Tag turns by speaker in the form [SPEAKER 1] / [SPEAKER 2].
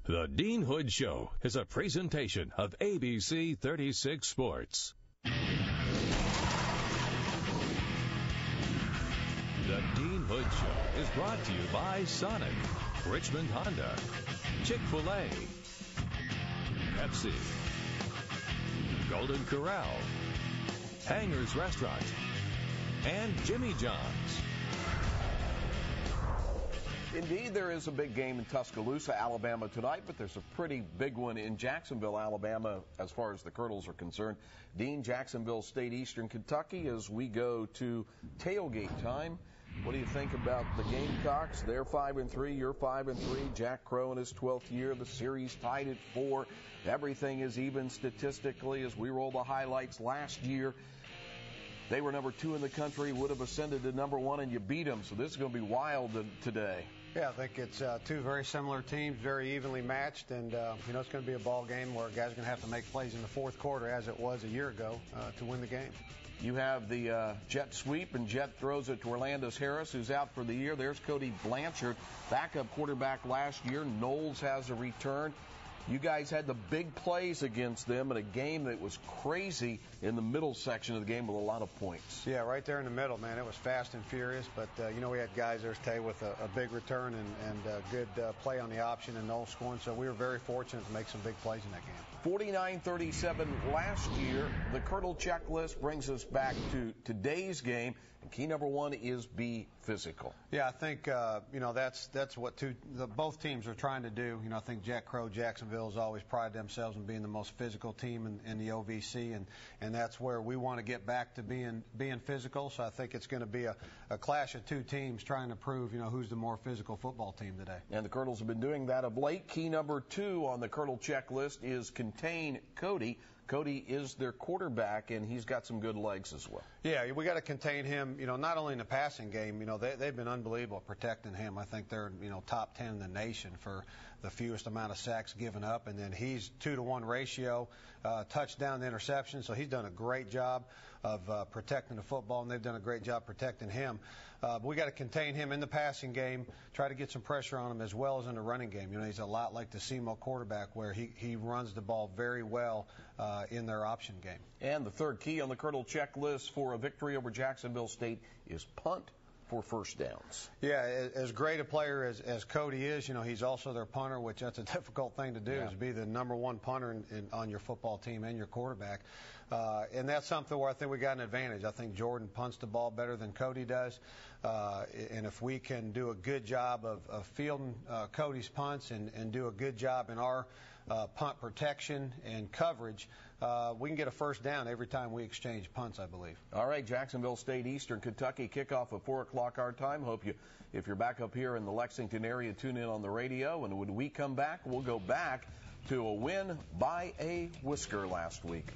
[SPEAKER 1] The Dean Hood Show is a presentation of ABC 36 Sports. The Dean Hood Show is brought to you by Sonic, Richmond Honda, Chick-fil-A, Pepsi, Golden Corral, Hangers Restaurant, and Jimmy John's.
[SPEAKER 2] Indeed, there is a big game in Tuscaloosa, Alabama tonight, but there's a pretty big one in Jacksonville, Alabama, as far as the Colonels are concerned. Dean, Jacksonville State, Eastern Kentucky, as we go to tailgate time. What do you think about the Gamecocks? They're 5-3, you're 5-3. Jack Crow in his 12th year, the series tied at 4. Everything is even statistically as we roll the highlights last year. They were number 2 in the country, would have ascended to number 1, and you beat them. So this is going to be wild today.
[SPEAKER 3] Yeah, I think it's two very similar teams, very evenly matched, and it's going to be a ball game where guys are going to have to make plays in the fourth quarter, as it was a year ago, to win the game.
[SPEAKER 2] You have the jet sweep, and Jet throws it to Orlando Harris, who's out for the year. There's Cody Blanchard, backup quarterback last year. Knowles has a return. You guys had the big plays against them in a game that was crazy in the middle section of the game with a lot of points.
[SPEAKER 3] Yeah, right there in the middle, man. It was fast and furious, but, we had guys there today with a big return and good play on the option and no scoring, so we were very fortunate to make some big plays in that game. 49-37 last year. The Colonel checklist brings us back to today's game. Key number 1 is be physical. Yeah, I think, that's what both teams are trying to do. I think Jack Crow, Jacksonville has always prided themselves in being the most physical team in the OVC, and that's where we want to get back to being physical. So I think it's going to be a clash of two teams trying to prove, who's the more physical football team today.
[SPEAKER 2] And the Colonels have been doing that of late. Key number 2 on the Colonel checklist is contain Cody. Cody is their quarterback, and he's got some good legs as well.
[SPEAKER 3] Yeah, we got to contain him, not only in the passing game, they've been unbelievable at protecting him. I think they're, top 10 in the nation for the fewest amount of sacks given up, and then he's 2-to-1 ratio, touchdown to interception, so he's done a great job of protecting the football, and they've done a great job protecting him. But we got to contain him in the passing game, try to get some pressure on him as well as in the running game. He's a lot like the SEMO quarterback where he runs the ball very well in their option game.
[SPEAKER 2] And the third key on the Colonel checklist for a victory over Jacksonville State is punt for first downs.
[SPEAKER 3] Yeah, as great a player as Cody is, he's also their punter, which that's a difficult thing to do, is be the number 1 punter on your football team and your quarterback. And that's something where I think we got an advantage. I think Jordan punts the ball better than Cody does. And if we can do a good job of fielding Cody's punts and do a good job in our punt protection and coverage, we can get a first down every time we exchange punts, I believe.
[SPEAKER 2] All right, Jacksonville State, Eastern Kentucky, kickoff at 4 o'clock our time. Hope if you're back up here in the Lexington area, tune in on the radio. And when we come back, we'll go back to a win by a whisker last week.